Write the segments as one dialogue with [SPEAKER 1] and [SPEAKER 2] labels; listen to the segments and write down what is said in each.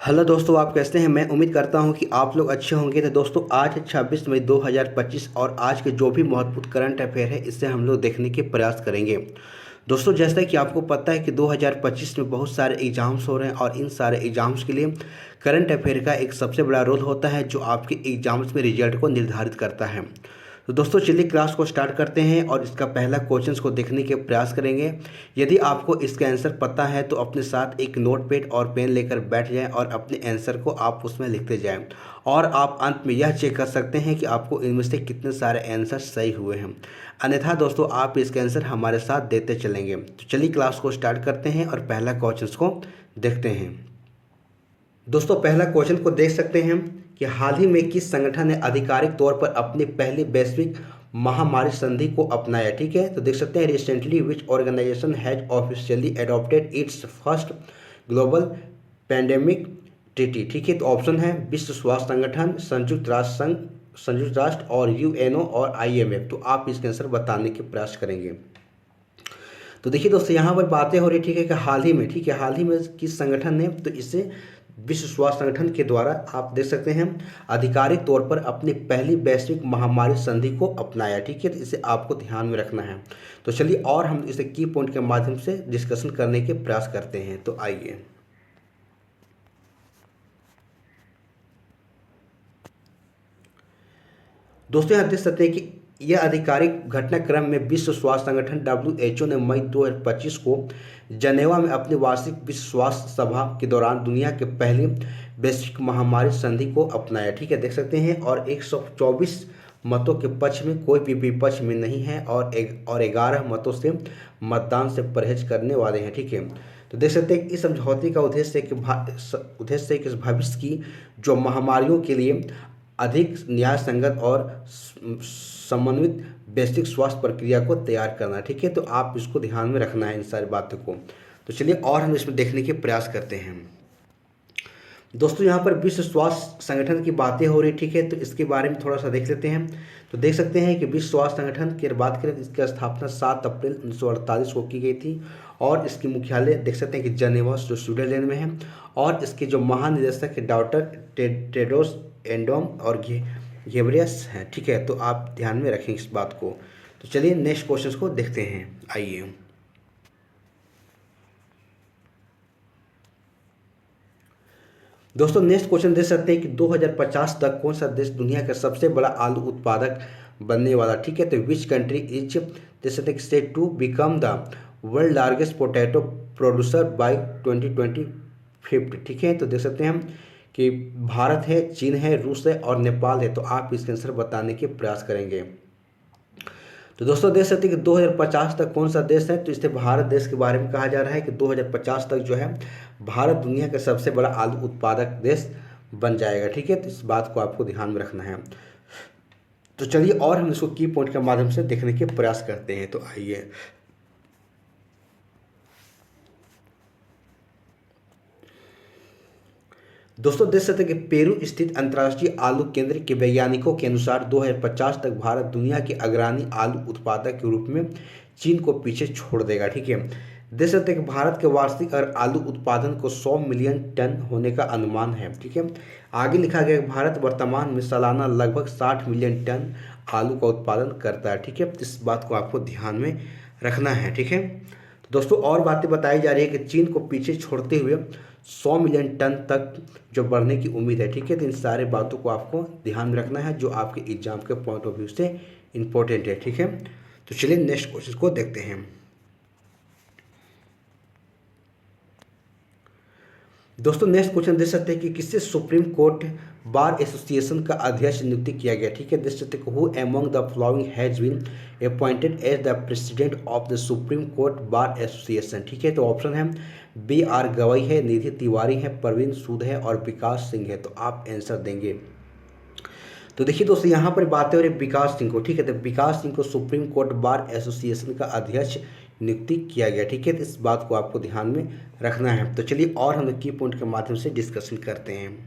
[SPEAKER 1] Hello दोस्तों, आप कैसे हैं। मैं उम्मीद करता हूं कि आप लोग अच्छे होंगे। तो दोस्तों, आज है 26 मई 2025 और आज के जो भी महत्वपूर्ण करंट अफेयर है इससे हम लोग देखने के प्रयास करेंगे। दोस्तों, जैसा कि आपको पता है कि 2025 में बहुत सारे एग्ज़ाम्स हो रहे हैं और इन सारे एग्ज़ाम्स के लिए करंट अफेयर का एक सबसे बड़ा रोल होता है जो आपके एग्ज़ाम्स में रिजल्ट को निर्धारित करता है। तो दोस्तों, चलिए क्लास को स्टार्ट करते हैं और इसका पहला क्वेश्चन को देखने के प्रयास करेंगे। यदि आपको इसका आंसर पता है तो अपने साथ एक नोटपैड और पेन लेकर बैठ जाएं और अपने आंसर को आप उसमें लिखते जाएं और आप अंत में यह चेक कर सकते हैं कि आपको इनमें से कितने सारे आंसर सही हुए हैं। अन्यथा दोस्तों, आप इसका आंसर हमारे साथ देते चलेंगे। तो चलिए क्लास को स्टार्ट करते हैं और पहला क्वेश्चन को देखते हैं। दोस्तों, पहला क्वेश्चन को देख सकते हैं कि हाल ही में किस संगठन ने आधिकारिक तौर पर अपनी पहली वैश्विक महामारी संधि को अपनाया। ठीक है, तो देख सकते हैं recently which organisation has officially adopted its first global pandemic treaty. ठीक है, तो ऑप्शन है विश्व स्वास्थ्य संगठन, संयुक्त राष्ट्र संघ, संयुक्त राष्ट्र और यूएनओ और आईएमएफ। तो आप इसके आंसर बताने के प्रयास करेंगे। तो देखिए दोस्तों, यहाँ पर बातें हो रही, ठीक है, कि हाल ही में, ठीक है, हाल ही में किस संगठन ने, तो इससे विश्व स्वास्थ्य संगठन के द्वारा आप देख सकते हैं आधिकारिक तौर पर अपनी पहली वैश्विक महामारी संधि को अपनाया। ठीक है, तो इसे आपको ध्यान में रखना है। तो चलिए और हम इसे की पॉइंट के माध्यम से डिस्कशन करने के प्रयास करते हैं। तो आइए दोस्तों, यहाँ देख सकते हैं कि यह आधिकारिक घटनाक्रम में विश्व स्वास्थ्य संगठन WHO ने मई 2025 को जनेवा में अपनी वार्षिक विश्व स्वास्थ्य सभा के दौरान दुनिया के पहली वैश्विक महामारी संधि को अपनाया। ठीक है, देख सकते हैं, और 124 मतों के पक्ष में कोई भी विपक्ष में नहीं है और 11 मतों से मतदान से परहेज करने वाले हैं। ठीक है, तो देख सकते हैं कि इस समझौते का उद्देश्य है कि भविष्य की जो महामारियों के लिए अधिक न्याय संगत और समन्वित वैश्विक स्वास्थ्य प्रक्रिया को तैयार करना। ठीक है, तो आप इसको ध्यान में रखना है इन सारी बातों को। तो चलिए और हम इसमें देखने के प्रयास करते हैं। दोस्तों, यहाँ पर विश्व स्वास्थ्य संगठन की बातें हो रही, ठीक है, तो इसके बारे में थोड़ा सा देख लेते हैं। तो देख सकते हैं कि विश्व स्वास्थ्य संगठन की बात करें, इसकी स्थापना 7 अप्रैल 1948 को की गई थी और इसकी मुख्यालय देख सकते हैं कि जेनेवा जो स्विट्जरलैंड में है और इसके जो महानिदेशक है डॉक्टर टेड्रोस एडनॉम और घेब्रेयेसस हैं। ठीक है, तो आप ध्यान में रखें इस बात को। तो चलिए नेक्स्ट क्वेश्चन को देखते हैं। आइए दोस्तों, नेक्स्ट क्वेश्चन देख सकते हैं कि 2050 तक कौन सा देश दुनिया का सबसे बड़ा आलू उत्पादक बनने वाला। ठीक है, तो विच कंट्री इज देख सकते हैं set to become the world largest potato producer by 2025। ठीक है, तो देख सकते हैं हम कि भारत है, चीन है, रूस है और नेपाल है। तो आप इसके आंसर बताने के प्रयास करेंगे। तो दोस्तों, देख सकते हैं कि 2050 तक कौन सा देश है, तो इससे भारत देश के बारे में कहा जा रहा है कि 2050 तक जो है भारत दुनिया का सबसे बड़ा आलू उत्पादक देश बन जाएगा। ठीक है, तो इस बात को आपको ध्यान में रखना है। तो चलिए और हम इसको की पॉइंट के माध्यम से देखने के प्रयास करते हैं। तो आइए दोस्तों, देख सकते हैं कि पेरू स्थित अंतर्राष्ट्रीय आलू केंद्र के वैज्ञानिकों के अनुसार 2050 तक भारत दुनिया के अग्रणी आलू उत्पादक के रूप में चीन को पीछे छोड़ देगा। ठीक है, देख सकते हैं कि भारत के वार्षिक आलू उत्पादन को 100 मिलियन टन होने का अनुमान है। ठीक है, आगे लिखा गया कि भारत वर्तमान में सालाना लगभग 60 मिलियन टन आलू का उत्पादन करता है। ठीक है, इस बात को आपको ध्यान में रखना है। ठीक है, तो दोस्तों और बातें बताई जा रही है कि चीन को पीछे छोड़ते हुए 100 मिलियन टन तक जो बढ़ने की उम्मीद है। ठीक है, तो इन सारे बातों को आपको ध्यान में रखना है जो आपके एग्जाम के पॉइंट ऑफ व्यू से इम्पोर्टेंट है। ठीक है, तो चलिए नेक्स्ट क्वेश्चन को देखते हैं। दोस्तों, नेक्स्ट क्वेश्चन देख सकते हैं कि किससे सुप्रीम कोर्ट बार एसोसिएशन का अध्यक्ष नियुक्त किया गया। ठीक है, देख सकते हैं who among the following has been appointed as the president of the supreme court bar association. ठीक है, तो ऑप्शन है BR गवई है, निधि तिवारी है, प्रवीण सूद है और विकास सिंह है। तो आप आंसर देंगे। तो देखिए दोस्तों, यहाँ पर बातें हो रही विकास सिंह को। ठीक है, तो विकास सिंह को सुप्रीम कोर्ट बार एसोसिएशन का अध्यक्ष नियुक्ति किया गया। ठीक है, तो इस बात को आपको ध्यान में रखना है। तो चलिए और हम की पॉइंट के माध्यम से डिस्कशन करते हैं।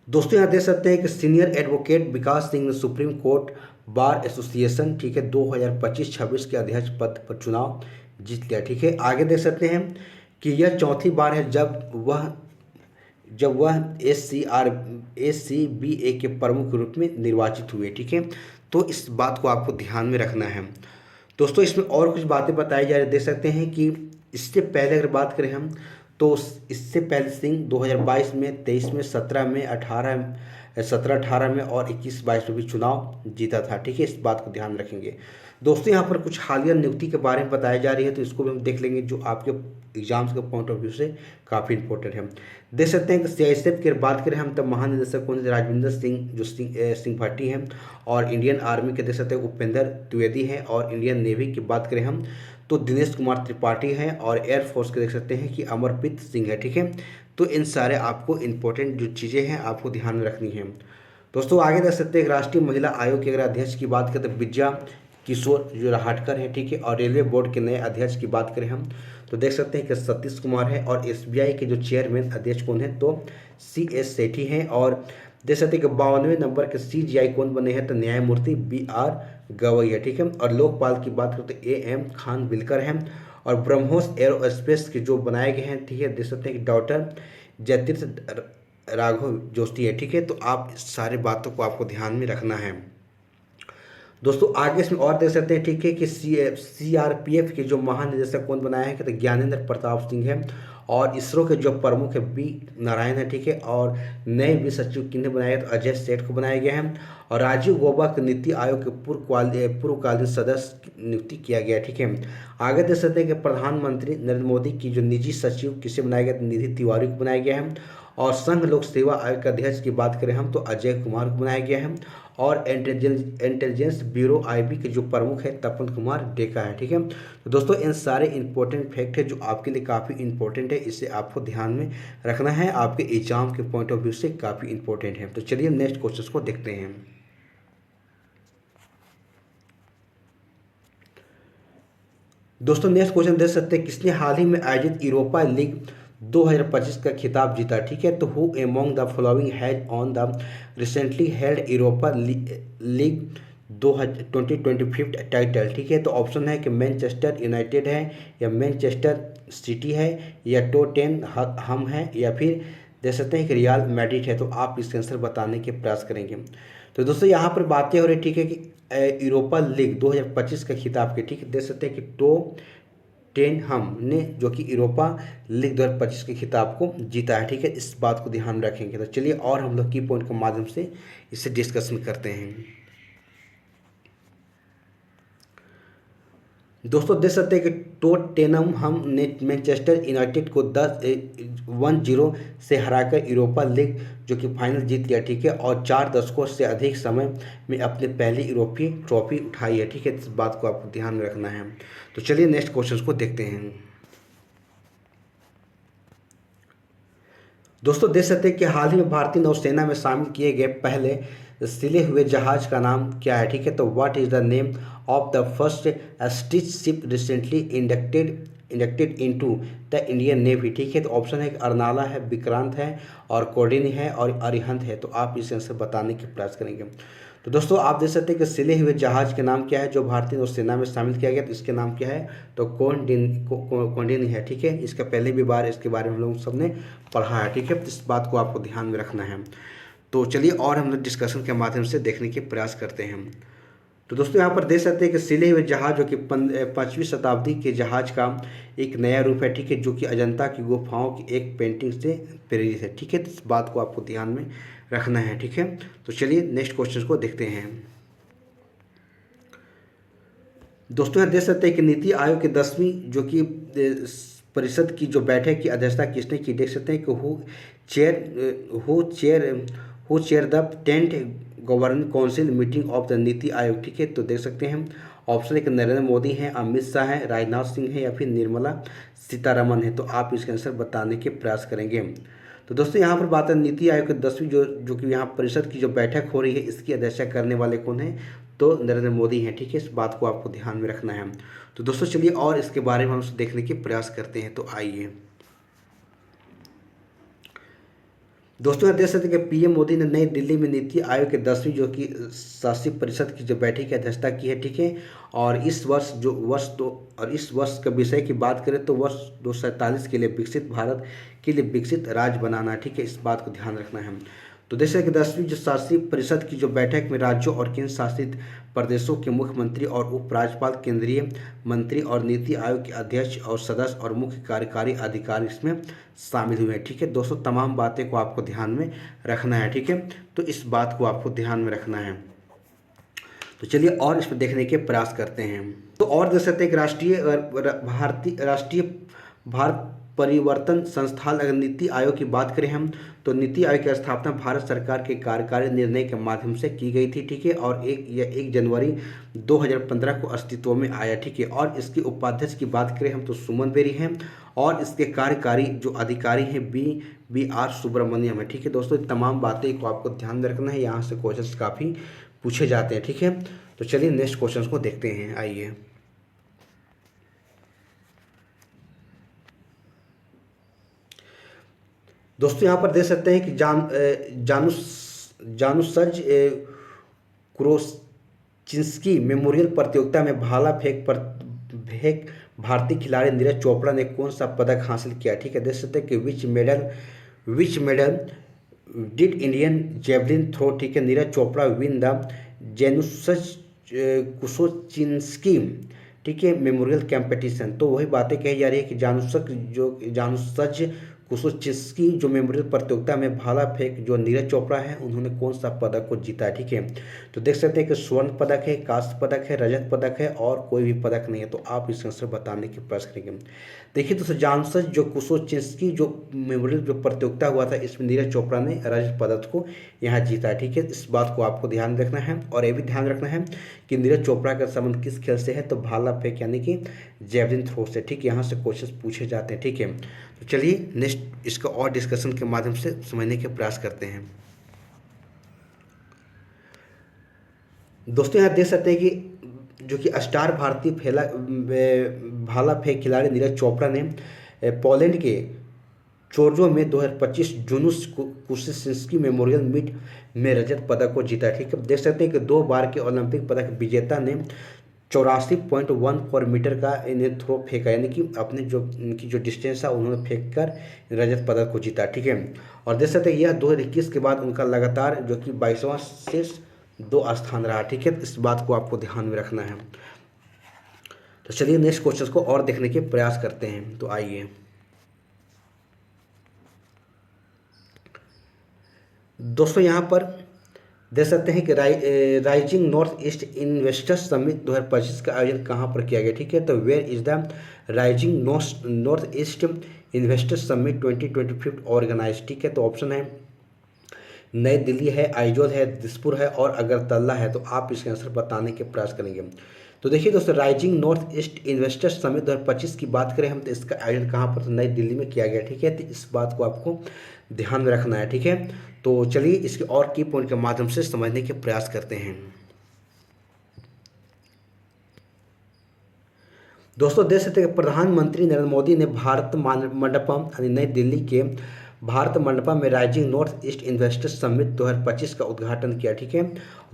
[SPEAKER 1] दोस्तों, यहाँ देख सकते हैं कि सीनियर एडवोकेट विकास सिंह ने सुप्रीम कोर्ट बार एसोसिएशन, ठीक है, 2025-26 के अध्यक्ष पद पर चुनाव जीत लिया। ठीक है, आगे देख सकते हैं कि यह चौथी बार है जब वह ACBA के प्रमुख रूप में निर्वाचित हुए। ठीक है, तो इस बात को आपको ध्यान में रखना है। दोस्तों इसमें और कुछ बातें बताई जा रही, देख सकते हैं कि इससे पहले अगर बात करें हम, तो इससे पहले सिंह 2022 में, 23 में, 17 में, 17-18 में और 21-22 में भी चुनाव जीता था। ठीक है, इस बात को ध्यान में रखेंगे। दोस्तों यहाँ पर कुछ हालिया नियुक्ति के बारे में बताया जा रही है, तो इसको भी हम देख लेंगे, जो आपके एग्जाम्स के पॉइंट ऑफ व्यू से काफ़ी इंपॉर्टेंट है। देख सकते हैं कि CISF की बात करें हम, तब महानिदेशक कौन से, राजविंदर सिंह, जो सिंह भट्टी हैं। और इंडियन आर्मी के देख सकते हैं उपेंद्र द्विवेदी हैं। और इंडियन नेवी की बात करें हम, तो दिनेश कुमार त्रिपाठी हैं। और एयरफोर्स के देख सकते हैं कि अमरप्रीत सिंह है। ठीक है, तो इन सारे आपको इंपॉर्टेंट जो चीज़ें हैं आपको ध्यान में रखनी है। दोस्तों आगे देख सकते हैं राष्ट्रीय महिला आयोग के अगर अध्यक्ष की बात करें तो विद्या किशोर जो राहटकर है। ठीक है, और रेलवे बोर्ड के नए अध्यक्ष की बात करें हम, तो देख सकते हैं कि सतीश कुमार है। और SBI के जो चेयरमैन अध्यक्ष कौन है, तो CS सेठी हैं। और देख सकते हैं कि 52वें नंबर के CGI कौन बने हैं, तो न्यायमूर्ति BR गवई है। ठीक है, और लोकपाल की बात करें तो AM खान विलकर हैं। और ब्रह्मोस एरोस्पेस के जो बनाए गए हैं, ठीक है, देख सकते हैं कि डॉक्टर जयतीर्थ राघव जोशी है। ठीक है, तो आप इस सारी बातों को आपको ध्यान में रखना है। दोस्तों आगे इसमें और देख सकते हैं, ठीक है, कि CRPF के जो महानिदेशक कौन बनाया है, तो ज्ञानेंद्र प्रताप सिंह है। और इसरो के जो प्रमुख है B नारायण है। ठीक है, और नए वित्त सचिव किन्हें बनाया गया, तो अजय सेठ को बनाया गया है। और राजीव गौबा के नीति आयोग के पूर्वकालीन सदस्य नियुक्ति किया गया। ठीक है, आगे देख सकते हैं कि प्रधानमंत्री नरेंद्र मोदी की जो निजी सचिव किसे बनाया गया, तो निधि तिवारी को बनाया गया है। और संघ लोक सेवा आयोग के अध्यक्ष की बात करें हम, तो अजय कुमार को बनाया गया है। और इंटेलिजेंस ब्यूरो IB के जो प्रमुख है तपन कुमार डेका है। ठीक है, तो दोस्तों इन सारे इंपॉर्टेंट फैक्ट है जो आपके लिए काफ़ी इंपॉर्टेंट है, इसे आपको ध्यान में रखना है, आपके एग्जाम के पॉइंट ऑफ व्यू से काफ़ी इंपॉर्टेंट है। तो चलिए नेक्स्ट क्वेश्चन को देखते हैं। दोस्तों नेक्स्ट क्वेश्चन देख सकते हैं, किसने हाल ही में आयोजित यूरोपा लीग 2025 का खिताब जीता। ठीक है, तो who among the following has on the recently held Europa league 2025 title. ठीक है, तो ऑप्शन है कि मैनचेस्टर यूनाइटेड है, या मैनचेस्टर सिटी है, या टोटेनहम है, या फिर देख सकते हैं कि रियल मैड्रिड है। तो आप इसका आंसर बताने के प्रयास करेंगे। तो दोस्तों यहाँ पर बातें हो रही, ठीक है, कि यूरोपा लीग 2025 का खिताब के, ठीक है, देख सकते हैं कि टोटेनहम ने जो कि यूरोपा लीग 2025 के खिताब को जीता है। ठीक है, इस बात को ध्यान रखेंगे। तो चलिए और हम लोग की पॉइंट के माध्यम से इसे डिस्कशन करते हैं। दोस्तों देख सकते हैं कि टोटेनहम ने मैनचेस्टर यूनाइटेड को 1-0 से हराकर यूरोपा लीग जो कि फाइनल जीत लिया। ठीक है, और 4 दशकों से अधिक समय में अपने पहली यूरोपीय ट्रॉफी उठाई है। ठीक है, इस बात को आपको ध्यान में रखना है। तो चलिए नेक्स्ट क्वेश्चन को देखते हैं। दोस्तों देख सकते हैं कि हाल ही में भारतीय नौसेना में शामिल किए गए पहले सिले हुए जहाज का नाम क्या है। ठीक है, तो what is the name of the first stitch ship recently inducted into the Indian navy. ठीक है, तो ऑप्शन है कि अर्नाला है, विक्रांत है, और कोडिनी है, और अरिहंत है। तो आप इसे आंसर बताने की प्रयास करेंगे। तो दोस्तों आप देख सकते हैं कि सिले हुए जहाज के नाम क्या है जो भारतीय नौसेना में शामिल किया गया, तो इसके नाम क्या है, तो कोडिनी है। ठीक है, इसका पहले भी बार इसके बारे में हम लोग सबने पढ़ा है। ठीक है, तो इस बात को आपको ध्यान में रखना है। तो चलिए और हम लोग डिस्कशन के माध्यम से देखने के प्रयास करते हैं। तो दोस्तों यहाँ पर देख सकते हैं कि सिले हुए जहाज जो कि 5वीं शताब्दी के जहाज का एक नया रूप है। ठीक है, जो कि अजंता की गुफाओं की एक पेंटिंग से प्रेरित है। ठीक है, तो इस बात को आपको ध्यान में रखना है। ठीक है, तो चलिए नेक्स्ट क्वेश्चन को देखते हैं। दोस्तों यहाँ देख सकते हैं कि नीति आयोग की 10वीं जो कि परिषद की जो बैठक की अध्यक्षता किसने की, देख सकते हैं कि who chair the 10th governing council meeting of the NITI Aayog. ठीक है, तो देख सकते हैं ऑप्शन है कि नरेंद्र मोदी हैं, अमित शाह हैं, राजनाथ सिंह हैं, या फिर निर्मला सीतारमन है। तो आप इसका आंसर बताने के प्रयास करेंगे। तो दोस्तों यहाँ पर बात है नीति आयोग की 10वीं जो कि यहाँ परिषद की जो बैठक हो रही है, इसकी अध्यक्षता करने वाले कौन हैं, तो नरेंद्र मोदी हैं। ठीक है, इस बात को आपको ध्यान में रखना है। तो दोस्तों चलिए और इसके बारे में हम देखने के प्रयास करते हैं। तो आइए, दोस्तों यहाँ देख सकते हैं कि पीएम मोदी ने नई दिल्ली में नीति आयोग के 10वीं जो कि शासी परिषद की जो बैठक की अध्यक्षता की है, ठीक है। और इस वर्ष जो वर्ष दो और इस वर्ष का विषय की बात करें तो वर्ष 2047 के लिए विकसित भारत के लिए विकसित राज्य बनाना, ठीक है, इस बात को ध्यान रखना है। तो देख सकते हैं कि 10वीं जो शासी परिषद की जो बैठक में राज्यों और केंद्र शासित प्रदेशों के मुख्यमंत्री और उपराज्यपाल, केंद्रीय मंत्री और नीति आयोग के अध्यक्ष और सदस्य और मुख्य कार्यकारी अधिकारी इसमें शामिल हुए हैं, ठीक है। दोस्तों तमाम बातें को आपको ध्यान में रखना है, ठीक है। तो इस बात को आपको ध्यान में रखना है। तो चलिए और इसमें देखने के प्रयास करते हैं। तो और देख सकते हैं कि राष्ट्रीय भारत परिवर्तन संस्थान, अगर नीति आयोग की बात करें हम, तो नीति आयोग की स्थापना भारत सरकार के कार्यकारी निर्णय के माध्यम से की गई थी, ठीक है। और 1 जनवरी 2015 को अस्तित्व में आया, ठीक है। और इसके उपाध्यक्ष की बात करें हम तो सुमन बेरी हैं, और इसके कार्यकारी जो अधिकारी हैं बी आर सुब्रमण्यम है, ठीक है। दोस्तों तमाम बातें को आपको ध्यान में रखना है, यहाँ से क्वेश्चन काफ़ी पूछे जाते हैं, ठीक है। तो चलिए नेक्स्ट क्वेश्चन को देखते हैं, आइए। दोस्तों यहाँ पर देख सकते हैं कि जानुसज क्रोचिंस्की मेमोरियल प्रतियोगिता में भाला फेंक भारतीय खिलाड़ी नीरज चोपड़ा ने कौन सा पदक हासिल किया, ठीक है। देख सकते हैं कि which medal did Indian javelin throw, ठीक है, Neeraj Chopra win the Janusz Kusocinski, ठीक है, मेमोरियल कंपटीशन। तो वही बातें कही जा रही है कि जानुसज कुसुचिस्की जो मेमोरियल प्रतियोगिता में भाला फेंक जो नीरज चोपड़ा है उन्होंने कौन सा पदक को जीता है, ठीक है। तो देख सकते हैं कि स्वर्ण पदक है, कांस्य पदक है, रजत पदक है और कोई भी पदक नहीं है। तो आप इस आंसर बताने की प्रयास करेंगे। देखिए दोस्तों जानुसज जो कुसुचिस्की जो मेमोरियल जो प्रतियोगिता हुआ था इसमें नीरज चोपड़ा ने रजत पदक को यहाँ जीता है, ठीक है। इस बात को आपको ध्यान रखना है। और ये भी ध्यान रखना है कि नीरज चोपड़ा का संबंध किस खेल से है, तो भाला फेंक यानी कि जेवलिन थ्रो से, ठीक है। यहाँ से क्वेश्चन पूछे जाते हैं, ठीक है। तो चलिए नेक्स्ट इसका और डिस्कशन के माध्यम से समझने के प्रयास करते हैं। दोस्तों यहाँ देख सकते हैं कि जो कि स्टार भारतीय भाला फेंक खिलाड़ी नीरज चोपड़ा ने पोलैंड के चोर्जो में 2025 जुनूस कुसिसिंस्की मेमोरियल मीट में रजत पदक को जीता, ठीक है। देख सकते हैं कि 2 बार के ओलंपिक पदक विजेता ने 84.14 मीटर का इन्हें थ्रो फेंका, यानी कि अपने जो इनकी जो डिस्टेंस था उन्होंने फेंक कर रजत पदक को जीता, ठीक है। और देख सकते हैं यह 2021 के बाद उनका लगातार जो कि 22वां शीर्ष 2 स्थान रहा, ठीक है। इस बात को आपको ध्यान में रखना है। तो चलिए नेक्स्ट क्वेश्चन को और देखने के प्रयास करते हैं। तो आइए दोस्तों यहाँ पर देख सकते हैं कि rising north east investors summit 2025 का आयोजन कहाँ पर किया गया, ठीक है। तो where is the rising north east investors summit 2025 organise, ठीक है। तो ऑप्शन है नई दिल्ली है, आइजोल है, दिसपुर है और अगरतला है। तो आप इसके आंसर बताने के प्रयास करेंगे। तो देखिए दोस्तों rising north east investors summit 2025 की बात करें हम तो इसका आयोजन कहाँ पर, तो नई दिल्ली में किया गया, ठीक है। तो इस बात को आपको ध्यान में रखना है, ठीक है। तो चलिए इसके और की पॉइंट के माध्यम से समझने के प्रयास करते हैं। दोस्तों देख सकते हैं प्रधानमंत्री नरेंद्र मोदी ने भारत मंडपम यानी नई दिल्ली के भारत मंडपम में rising north east investors summit 2025 का उद्घाटन किया, ठीक है।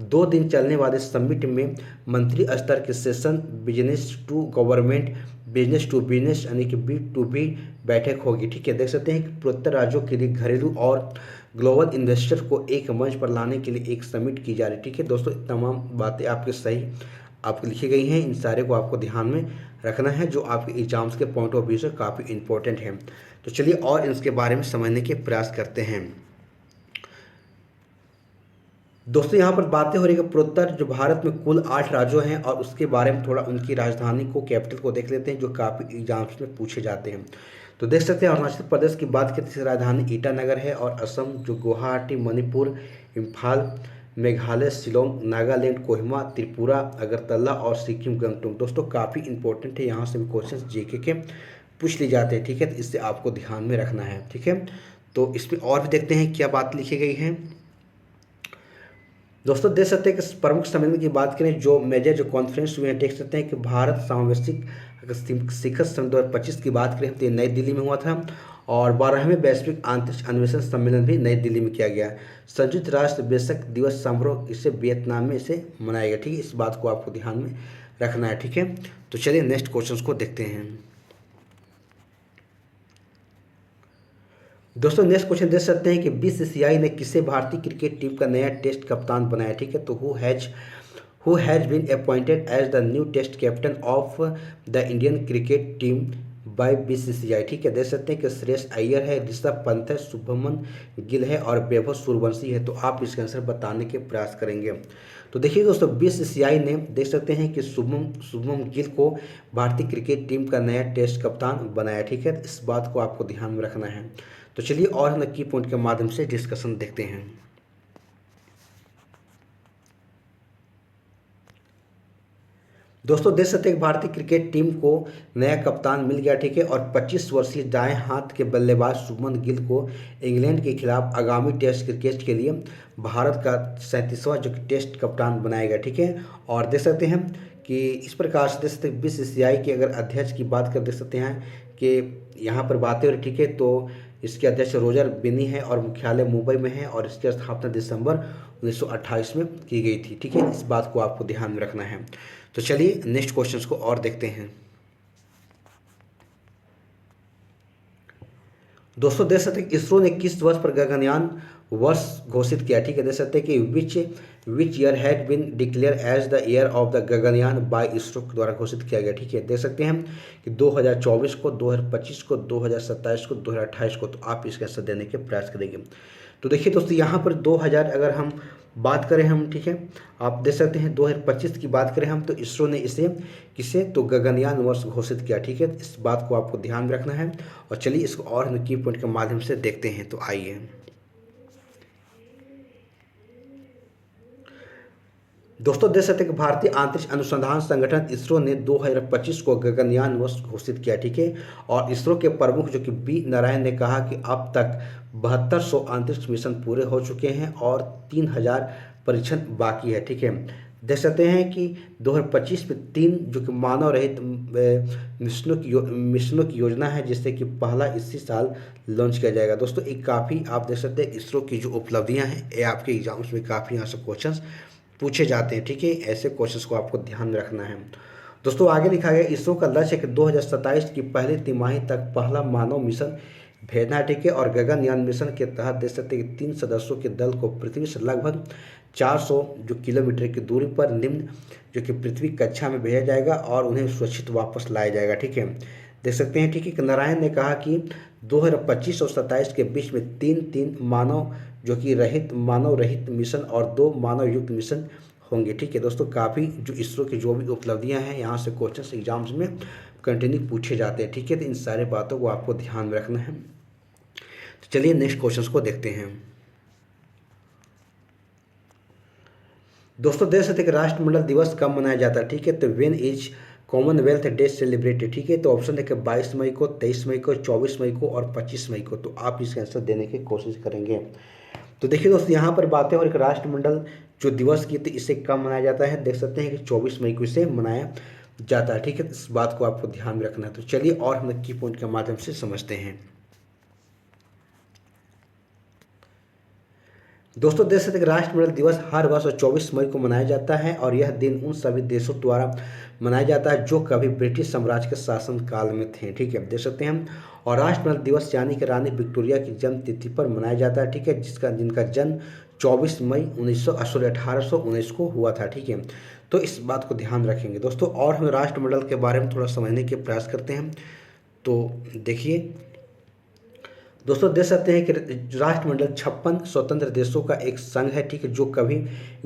[SPEAKER 1] 2 दिन चलने वाले समिट में मंत्री स्तर के session business to government, business to business यानी कि B2B बैठक होगी, ठीक है। देख सकते हैं कि पूर्वोत्तर राज्यों के लिए घरेलू और ग्लोबल इन्वेस्टर को एक मंच पर लाने के लिए एक समिट की जा रही है, ठीक है। दोस्तों तमाम बातें आपके सही आपको लिखी गई हैं, इन सारे को आपको ध्यान में रखना है जो आपके एग्जाम्स के पॉइंट ऑफ व्यू से काफ़ी इंपॉर्टेंट है। तो चलिए और इसके बारे में समझने के प्रयास करते हैं। दोस्तों यहाँ पर बातें हो रही है कि पूर्वोत्तर जो भारत में कुल 8 राज्यों हैं और उसके बारे में थोड़ा उनकी राजधानी को कैपिटल को देख लेते हैं जो काफ़ी एग्जाम्स में पूछे जाते हैं। तो देख सकते हैं अरुणाचल प्रदेश की बात करें तो राजधानी ईटानगर है और असम जो गुवाहाटी, मणिपुर, इम्फाल, मेघालय, शिलोंग, नागालैंड, कोहिमा, त्रिपुरा, अगरतला और सिक्किम गंगटोक। दोस्तों काफ़ी इंपॉर्टेंट है, यहाँ से भी क्वेश्चन जीके के पूछ ली जाते हैं, ठीक है। तो इससे आपको ध्यान में रखना है, ठीक है। तो इसमें और भी देखते हैं क्या बात लिखी गई है। दोस्तों देख सकते हैं कि प्रमुख सम्मेलन की बात करें जो मेजर जो कॉन्फ्रेंस हुए हैं, देख सकते हैं कि भारत सामवेशिक शिखर सम्मेलन 2025 की बात करें तो ये नई दिल्ली में हुआ था और 12वें वैश्विक अंतरिक्ष अन्वेषण सम्मेलन भी नई दिल्ली में किया गया। संयुक्त राष्ट्र बेशक दिवस समारोह इसे वियतनाम में इसे मनाया गया, ठीक है। इस बात को आपको ध्यान में रखना है, ठीक है। तो चलिए नेक्स्ट क्वेश्चन को देखते हैं। दोस्तों नेक्स्ट क्वेश्चन देख सकते हैं कि बीसीसीआई ने किसे भारतीय क्रिकेट टीम का नया टेस्ट कप्तान बनाया, ठीक है। तो who has been appointed as the new test captain of the Indian cricket team by BCCI, ठीक है। देख सकते हैं कि श्रेयस अय्यर है, ऋषभ पंत है, शुभमन गिल है और वैभव सूर्यवंशी है। तो आप इसका आंसर बताने के प्रयास करेंगे। तो देखिए दोस्तों, बीसीसीआई ने देख सकते हैं कि शुभमन गिल को भारतीय क्रिकेट टीम का नया टेस्ट कप्तान बनाया, ठीक है। इस बात को आपको ध्यान में रखना है। तो चलिए और हम की पॉइंट के माध्यम से डिस्कशन देखते हैं। दोस्तों देख सकते हैं भारतीय क्रिकेट टीम को नया कप्तान मिल गया, ठीक है। और 25 वर्षीय दाएं हाथ के बल्लेबाज शुभमन गिल को इंग्लैंड के खिलाफ आगामी टेस्ट क्रिकेट के लिए भारत का 37वां जो टेस्ट कप्तान बनाया गया, ठीक है। और देख सकते हैं कि इस प्रकार से देख सकते हैं बीसीसीआई के अगर अध्यक्ष की बात कर देख सकते हैं कि यहाँ पर बातें हो रही, ठीक है। तो इसके अध्यक्ष रोजर बिनी है और मुख्यालय मुंबई में है और इसकी स्थापना दिसंबर 1928 में की गई थी, ठीक है। इस बात को आपको ध्यान में रखना है। तो चलिए नेक्स्ट क्वेश्चन को और देखते हैं। दोस्तों देख सकते हैं इसरो ने किस वर्ष पर गगनयान वर्ष घोषित किया, ठीक है। देख सकते हैं कि which year had been declare as the year of the Gaganyaan by ISRO द्वारा घोषित किया गया, ठीक है। देख सकते हैं कि 2024 को, 2025 को, 2027 को, 2028 को। तो आप इसका आंसर देने के प्रयास करेंगे। तो देखिए दोस्तों यहाँ पर 2000 अगर हम बात करें हम, ठीक है, आप देख सकते हैं 2025 की बात करें हम, तो इसरो ने इसे किसे तो गगनयान वर्ष घोषित किया, ठीक है। इस बात को आपको ध्यान में रखना है। और चलिए इसको और हम की पॉइंट के माध्यम से देखते हैं। तो आइए दोस्तों देख सकते हैं कि भारतीय अंतरिक्ष अनुसंधान संगठन इसरो ने 2025 को गगनयान वर्ष घोषित किया, ठीक है। और इसरो के प्रमुख जो कि बी नारायण ने कहा कि अब तक 7200 अंतरिक्ष मिशन पूरे हो चुके हैं और 3000 परीक्षण बाकी है, ठीक है। देख सकते हैं कि 2025 में 3 जो कि मानव रहित मिशनों की योजना है, जिससे कि पहला इसी साल लॉन्च किया जाएगा। दोस्तों एक काफ़ी आप देख सकते हैं इसरो की जो उपलब्धियां हैं ये आपके एग्जाम्स में काफ़ी यहाँ से क्वेश्चन पूछे जाते हैं, ठीक है। ऐसे क्वेश्चंस को आपको ध्यान में रखना है। दोस्तों आगे लिखा गया इसरो का लक्ष्य है कि 2027 की पहली तिमाही तक पहला मानव मिशन भेजना, ठीक है। और गगनयान मिशन के तहत देख सकते हैं कि 3 सदस्यों के दल को पृथ्वी से लगभग 400 जो किलोमीटर की दूरी पर निम्न जो कि पृथ्वी कक्षा में भेजा जाएगा और उन्हें सुरक्षित वापस लाया जाएगा, ठीक है। देख सकते हैं, ठीक है। नारायण ने कहा कि 2025 और 27 के बीच में 3 मानव रहित मिशन और 2 मानव युक्त मिशन होंगे, ठीक है। दोस्तों काफ़ी जो इसरो की जो भी उपलब्धियां हैं यहाँ से क्वेश्चंस एग्जाम्स में कंटिन्यू पूछे जाते हैं, ठीक है। तो इन सारे बातों को आपको ध्यान में रखना है। तो चलिए नेक्स्ट क्वेश्चन को देखते हैं। दोस्तों देख सकते हैं कि राष्ट्रमंडल दिवस कब मनाया जाता है, ठीक है। तो when is Commonwealth day celebrated, ठीक है। तो ऑप्शन देखिए 22 मई को, 23 मई को, 24 मई को और 25 मई को। तो आप इसका आंसर देने की कोशिश करेंगे। तो देखिए दोस्तों यहाँ पर बातें और एक राष्ट्रमंडल जो दिवस की, तो इसे कब मनाया जाता है, देख सकते हैं कि 24 मई को इसे मनाया जाता है, ठीक है। इस बात को आपको ध्यान में रखना है। तो चलिए और हम की पॉइंट के माध्यम से समझते हैं। दोस्तों देख सकते हैं कि राष्ट्रमंडल दिवस हर वर्ष 24 मई को मनाया जाता है और यह दिन उन सभी देशों द्वारा मनाया जाता है जो कभी ब्रिटिश साम्राज्य के शासन काल में थे, ठीक है। देख सकते हैं और राष्ट्रमंडल दिवस यानी कि रानी विक्टोरिया की जन्म तिथि पर मनाया जाता है, ठीक है, जिनका जन्म 24 मई 1819 को हुआ था, ठीक है। तो इस बात को ध्यान रखेंगे दोस्तों। और हम राष्ट्रमंडल के बारे में थोड़ा समझने के प्रयास करते हैं। तो देखिए दोस्तों देख सकते हैं कि राष्ट्रमंडल 56 स्वतंत्र देशों का एक संघ है, ठीक है, जो कभी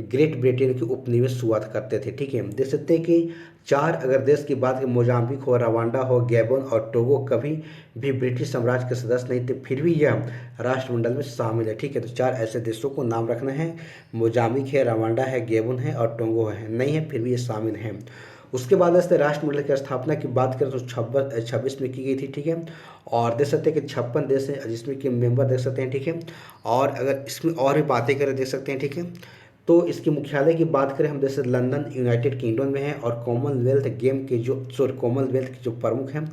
[SPEAKER 1] ग्रेट ब्रिटेन के उपनिवेश हुआ करते थे, ठीक है। देख सकते हैं कि 4 अगर देश की बात करें, मोजाम्बिक हो, रवांडा हो, गैबन और टोगो कभी भी ब्रिटिश साम्राज्य के सदस्य नहीं थे, फिर भी यह राष्ट्रमंडल में शामिल है, ठीक है। तो 4 ऐसे देशों को नाम रखना है, मोजाम्बिक है, रवांडा है, गैबन है और टोगो है, नहीं है फिर भी ये शामिल है। उसके बाद से राष्ट्रमंडल की स्थापना की बात करें तो 26 में की गई थी, ठीक है। और देख सकते हैं कि 56 देश हैं जिसमें कि मेंबर देख सकते हैं, ठीक है। और अगर इसमें और भी बातें करें देख सकते हैं, ठीक है। तो इसके मुख्यालय की बात करें हम, जैसे लंदन यूनाइटेड किंगडम में है, और कॉमनवेल्थ गेम के जो कॉमनवेल्थ के जो प्रमुख हैं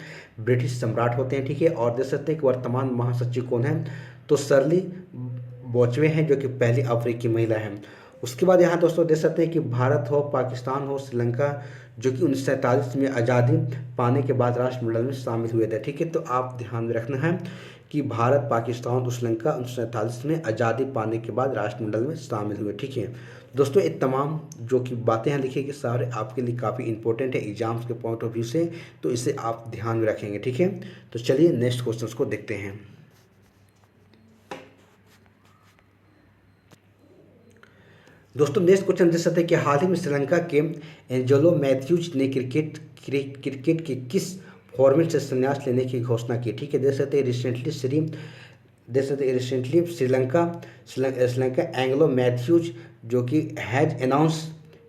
[SPEAKER 1] ब्रिटिश सम्राट होते हैं, ठीक है। और देख सकते हैं कि वर्तमान महासचिव कौन है, तो शर्ली बोचवे हैं, जो कि पहली अफ्रीकी महिला हैं। उसके बाद यहाँ दोस्तों देख सकते हैं कि भारत हो, पाकिस्तान हो, श्रीलंका, जो कि 1947 में आज़ादी पाने के बाद राष्ट्रमंडल में शामिल हुए थे, ठीक है। तो आप ध्यान में रखना है कि भारत, पाकिस्तान और श्रीलंका 1947 में आज़ादी पाने के बाद राष्ट्रमंडल में शामिल हुए, ठीक है। दोस्तों ये तमाम जो कि बातें हैं लिखी कि सारे आपके लिए काफ़ी इंपॉर्टेंट है एग्जाम्स के पॉइंट ऑफ व्यू से, तो इसे आप ध्यान में रखेंगे, ठीक है। तो चलिए नेक्स्ट क्वेश्चन को देखते हैं। दोस्तों नेक्स्ट क्वेश्चन देख सकते हैं कि हाल ही में श्रीलंका के एंजेलो मैथ्यूज ने क्रिकेट के किस फॉर्मेट से संन्यास लेने की घोषणा की, ठीक है। देख सकते हैं रिसेंटली श्रीलंका एंजेलो मैथ्यूज जो कि has announce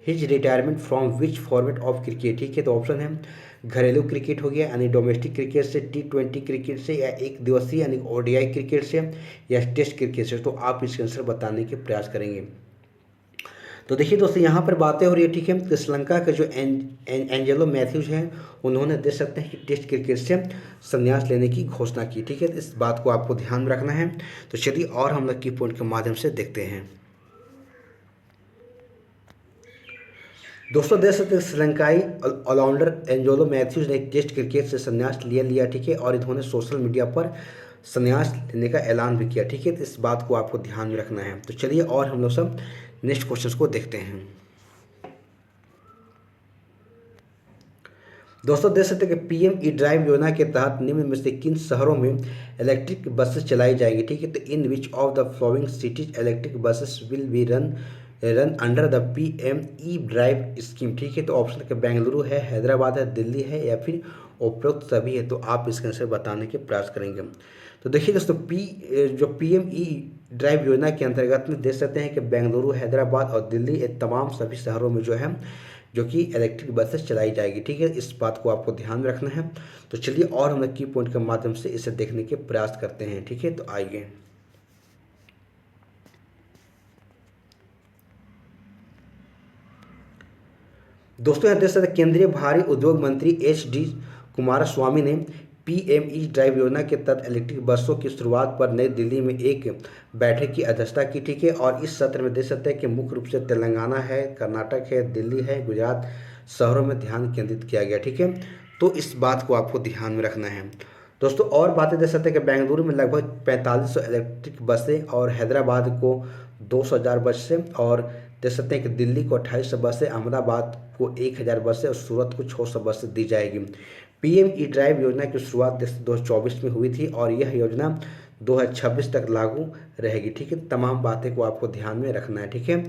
[SPEAKER 1] his retirement from which format of cricket, ठीक है। तो ऑप्शन है घरेलू क्रिकेट हो गया यानी डोमेस्टिक क्रिकेट से, T20 क्रिकेट से, या एक दिवसीय यानी ODI क्रिकेट से, या टेस्ट क्रिकेट से। तो आप इसके आंसर बताने के प्रयास करेंगे। तो देखिए दोस्तों यहाँ पर बातें हो रही है, ठीक है, कि श्रीलंका के जो एंजेलो मैथ्यूज हैं उन्होंने देख सकते हैं कि टेस्ट क्रिकेट से संन्यास लेने की घोषणा की, ठीक है। इस बात को आपको ध्यान में रखना है। तो चलिए और हम लोग की पॉइंट के माध्यम से देखते हैं। दोस्तों देख सकते हैं श्रीलंकाई ऑलराउंडर एंजेलो मैथ्यूज ने टेस्ट क्रिकेट से संन्यास लिया, ठीक है। और इन्होंने सोशल मीडिया पर संन्यास लेने का ऐलान भी किया, ठीक है। तो इस बात को आपको ध्यान में रखना है। तो चलिए और हम लोग सब नेक्स्ट क्वेश्चन को देखते हैं। दोस्तों देख सकते हैं कि PM-E-ड्राइव योजना के तहत निम्न में से किन शहरों में इलेक्ट्रिक बसेस चलाई जाएगी, ठीक है। तो in which of the following cities electric buses will be run under the PM-E-ड्राइव स्कीम, ठीक है। तो ऑप्शन है बेंगलुरु है, हैदराबाद है, दिल्ली है, या फिर उपरोक्त सभी है। तो आप इसके आंसर बताने के प्रयास करेंगे। तो देखिए दोस्तों जो PM-E-ड्राइव योजना के अंतर्गत में देख सकते हैं कि बेंगलुरु, हैदराबाद और दिल्ली ये तमाम सभी शहरों में जो कि इलेक्ट्रिक बसेस चलाई जाएगी, ठीक है। इस बात को आपको ध्यान में रखना है। तो चलिए और हम की पॉइंट के माध्यम से इसे देखने के प्रयास करते हैं, ठीक है। तो आइए दोस्तों यहाँ देख सकते हैं केंद्रीय भारी उद्योग मंत्री HD कुमारस्वामी ने PM-E-ड्राइव योजना के तहत इलेक्ट्रिक बसों की शुरुआत पर नई दिल्ली में एक बैठक की अध्यक्षता की, ठीक है। और इस सत्र में देख सकते हैं कि मुख्य रूप से तेलंगाना है, कर्नाटक है, दिल्ली है, गुजरात शहरों में ध्यान केंद्रित किया गया, ठीक है। तो इस बात को आपको ध्यान में रखना है। दोस्तों और बातें देख सकते हैं कि बेंगलुरु में लगभग 4500 इलेक्ट्रिक बसें, और हैदराबाद को 200,000 बसें, और देख सकते हैं कि दिल्ली को 2800 बसें, अहमदाबाद को 1000 बसें और सूरत को 600 बसें दी जाएगी। PM-E-ड्राइव योजना की शुरुआत 2024 में हुई थी और यह योजना 2026 तक लागू रहेगी, ठीक है। तमाम बातें को आपको ध्यान में रखना है, ठीक है।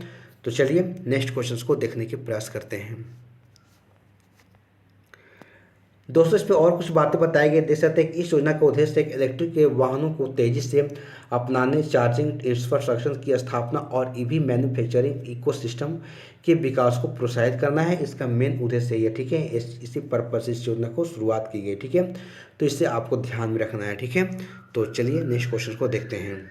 [SPEAKER 1] तो चलिए नेक्स्ट क्वेश्चन को देखने के प्रयास करते हैं। दोस्तों इस पर और कुछ बातें बताई गई। देख सकते हैं कि इस योजना का उद्देश्य एक इलेक्ट्रिक के वाहनों को तेजी से अपनाने, चार्जिंग इंफ्रास्ट्रक्चर की स्थापना और EV मैन्युफैक्चरिंग इकोसिस्टम के विकास को प्रोत्साहित करना है। इसका मेन उद्देश्य ये, ठीक है। इसी पर्पज से इस योजना को शुरुआत की गई, ठीक है। तो इससे आपको ध्यान में रखना है, ठीक है। तो चलिए नेक्स्ट क्वेश्चन को देखते हैं।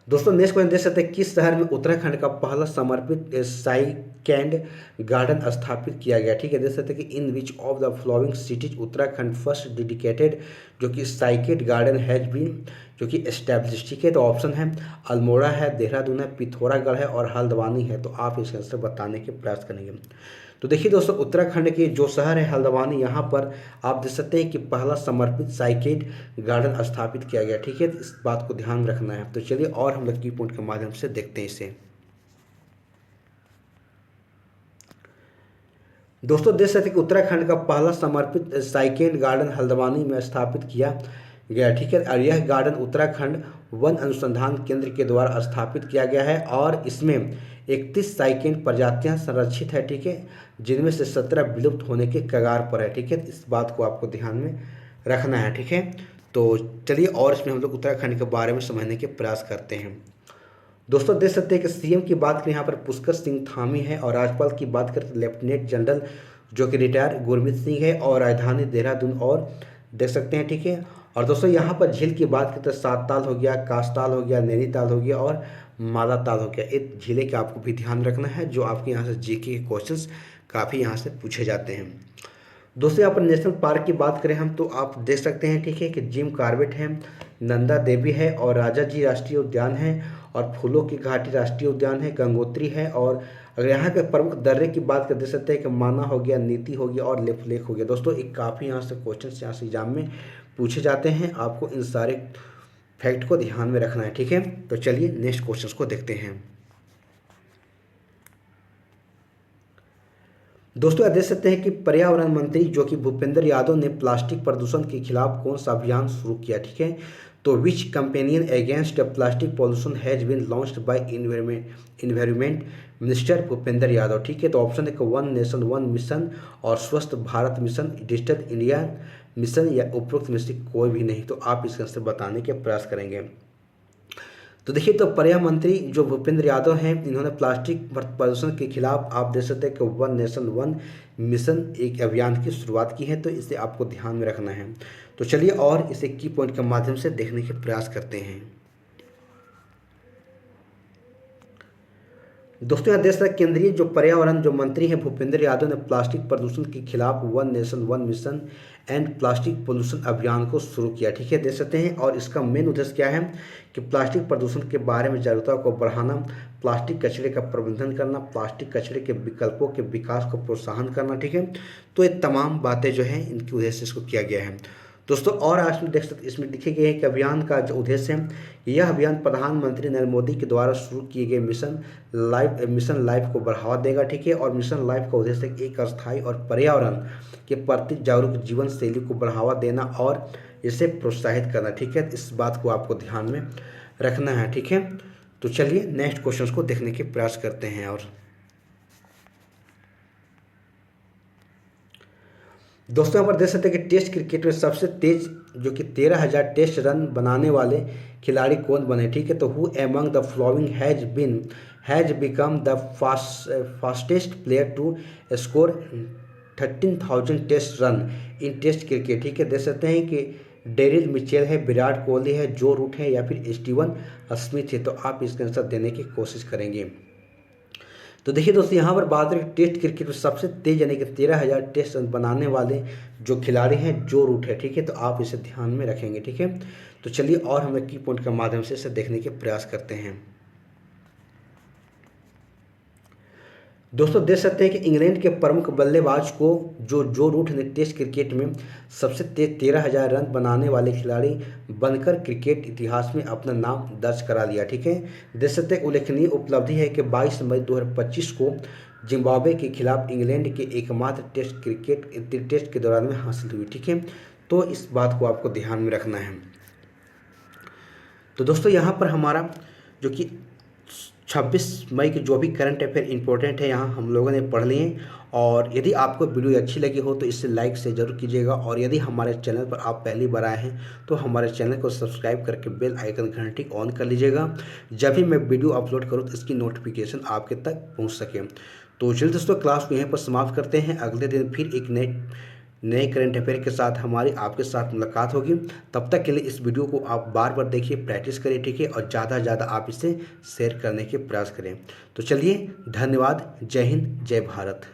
[SPEAKER 1] दोस्तों नेक्स्ट क्वेश्चन देख सकते हैं किस शहर में उत्तराखंड का पहला समर्पित साइकेंड गार्डन स्थापित किया गया, ठीक है। देख सकते हैं कि in which of the following cities Uttarakhand first dedicated जो कि साइकेड गार्डन हैज बीन जो कि एस्टैब्लिश, ठीक है। तो ऑप्शन है अल्मोड़ा है, देहरादून है, पिथौरागढ़ है और हल्द्वानी है। तो आप इसका आंसर बताने के प्रयास करेंगे। तो देखिए दोस्तों उत्तराखंड के जो शहर है हल्द्वानी, यहाँ पर आप देख सकते हैं कि पहला समर्पित साइकेड गार्डन स्थापित किया गया, ठीक है। इस बात को ध्यान में रखना है। तो चलिए और हम लोग की पॉइंट के माध्यम से देखते हैं इसे। दोस्तों देख सकते हैं कि उत्तराखंड का पहला समर्पित साइकेड गार्डन हल्द्वानी में स्थापित किया गया, ठीक है। और यह गार्डन उत्तराखंड वन अनुसंधान केंद्र के द्वारा स्थापित किया गया है और इसमें 31 साइकेड प्रजातियां संरक्षित है, ठीक है, जिनमें से 17 विलुप्त होने के कगार पर है, ठीक है। इस बात को आपको ध्यान में रखना है, ठीक है। तो चलिए और इसमें हम लोग उत्तराखंड के बारे में समझने के प्रयास करते हैं। दोस्तों देख सकते हैं कि CM की बात करें यहाँ पर पुष्कर सिंह धामी है, और राज्यपाल की बात करें तो लेफ्टिनेंट जनरल जो कि रिटायर गुरमीत सिंह है, और राजधानी देहरादून और देख सकते हैं, ठीक है। और दोस्तों यहाँ पर झील की बात करें तो सात ताल हो गया, कासताल हो गया, नैनीताल हो गया और मादा ताल हो गया। एक झीले का आपको भी ध्यान रखना है, जो आपके यहाँ से जीके के क्वेश्चंस काफ़ी यहाँ से पूछे जाते हैं। दोस्तों यहाँ पर नेशनल पार्क की बात करें हम, तो आप देख सकते हैं ठीक है कि जिम कॉर्बेट है, नंदा देवी है, और राजा जी राष्ट्रीय उद्यान है, और फूलों की घाटी राष्ट्रीय उद्यान है, गंगोत्री है, और अगर यहाँ के प्रमुख दर्रे की बात कर देख सकते हैं कि माना हो गया, नीति हो गया, और लेफ लेक हो गया। दोस्तों एक काफ़ी यहाँ से क्वेश्चन यहाँ से एग्जाम में पूछे जाते हैं, आपको इन सारे फैक्ट को ध्यान में रखना है, ठीक है। तो चलिए नेक्स्ट क्वेश्चन को देखते हैं। दोस्तों आप देख सकते हैं कि पर्यावरण मंत्री जो कि भूपेंद्र यादव ने प्लास्टिक प्रदूषण के खिलाफ कौन सा अभियान शुरू किया, ठीक है। तो which campaign against plastic pollution has been launched by environment minister Bhupender Yadav, ठीक है। तो ऑप्शन है कि वन नेशन वन मिशन, और स्वस्थ Bharat mission, digital India mission, या उपरोक्त में से कोई भी नहीं। तो आप इसका आंसर बताने के प्रयास करेंगे। तो देखिए, तो पर्यावरण मंत्री जो भूपेंद्र यादव हैं, इन्होंने प्लास्टिक प्रदूषण के खिलाफ आप देख सकते हैं कि वन नेशन वन मिशन एक अभियान की शुरुआत की है। तो इसे आपको ध्यान में रखना है। तो चलिए और इसे की पॉइंट के माध्यम से देखने के प्रयास करते हैं। दोस्तों यहाँ देश का केंद्रीय जो पर्यावरण जो मंत्री हैं भूपेंद्र यादव ने प्लास्टिक प्रदूषण के खिलाफ one nation one mission and plastic pollution अभियान को शुरू किया, ठीक है, देख सकते हैं। और इसका मेन उद्देश्य क्या है कि प्लास्टिक प्रदूषण के बारे में जागरूकता को बढ़ाना, प्लास्टिक कचरे का प्रबंधन करना, प्लास्टिक कचरे के विकल्पों के विकास को प्रोत्साहन करना, ठीक है। तो ये तमाम बातें जो हैं इनकी उद्देश्य से इसको किया गया है। दोस्तों और आज में देख सकते इसमें लिखे गए हैं कि अभियान का जो उद्देश्य है, यह अभियान प्रधानमंत्री नरेंद्र मोदी के द्वारा शुरू किए गए मिशन लाइफ को बढ़ावा देगा, ठीक है। और मिशन लाइफ का उद्देश्य एक अस्थायी और पर्यावरण के प्रति जागरूक जीवन शैली को बढ़ावा देना और इसे प्रोत्साहित करना, ठीक है। इस बात को आपको ध्यान में रखना है, ठीक है। तो चलिए नेक्स्ट क्वेश्चन को देखने के प्रयास करते हैं। और दोस्तों यहाँ पर देख सकते हैं कि टेस्ट क्रिकेट में सबसे तेज जो कि 13,000 टेस्ट रन बनाने वाले खिलाड़ी कौन बने, ठीक है। तो who among the following has become the fastest player to score 13,000 test run in test cricket, ठीक है। देख सकते हैं कि डेरिल मिचेल है, विराट कोहली है, जो रूट है, या फिर स्टीवन स्मिथ है। तो आप इसका आंसर देने की कोशिश करेंगे। तो देखिए दोस्तों यहाँ पर बात करें टेस्ट क्रिकेट में सबसे तेज यानी कि 13,000 टेस्ट रन बनाने वाले जो खिलाड़ी हैं जो रूट है, ठीक है। तो आप इसे ध्यान में रखेंगे, ठीक है। तो चलिए और हम की पॉइंट के माध्यम से इसे देखने के प्रयास करते हैं। दोस्तों देख सकते हैं कि इंग्लैंड के प्रमुख बल्लेबाज को जो रूट ने टेस्ट क्रिकेट में सबसे तेज 13,000 रन बनाने वाले खिलाड़ी बनकर क्रिकेट इतिहास में अपना नाम दर्ज करा लिया, ठीक है। देख सकते हैं उल्लेखनीय उपलब्धि है कि 22 मई 2025 को जिम्बाब्वे के खिलाफ इंग्लैंड के एकमात्र टेस्ट के दौरान में हासिल हुई, ठीक है। तो इस बात को आपको ध्यान में रखना है। तो दोस्तों यहाँ पर हमारा जो कि 26 मई के जो भी करंट अफेयर इंपॉर्टेंट है यहाँ हम लोगों ने पढ़ लिए। और यदि आपको वीडियो अच्छी लगी हो तो इसे लाइक से ज़रूर कीजिएगा। और यदि हमारे चैनल पर आप पहली बार आए हैं तो हमारे चैनल को सब्सक्राइब करके बेल आइकन घंटी ऑन कर लीजिएगा। जब भी मैं वीडियो अपलोड करूँ तो इसकी नोटिफिकेशन आपके तक पहुँच सके। तो चलिए दोस्तों क्लास को यहीं पर समाप्त करते हैं। अगले दिन फिर एक नए करंट अफेयर के साथ हमारी आपके साथ मुलाकात होगी। तब तक के लिए इस वीडियो को आप बार बार देखिए, प्रैक्टिस करिए, ठीक है। और ज़्यादा से ज़्यादा आप इसे शेयर करने के प्रयास करें। तो चलिए धन्यवाद। जय हिंद, जय भारत।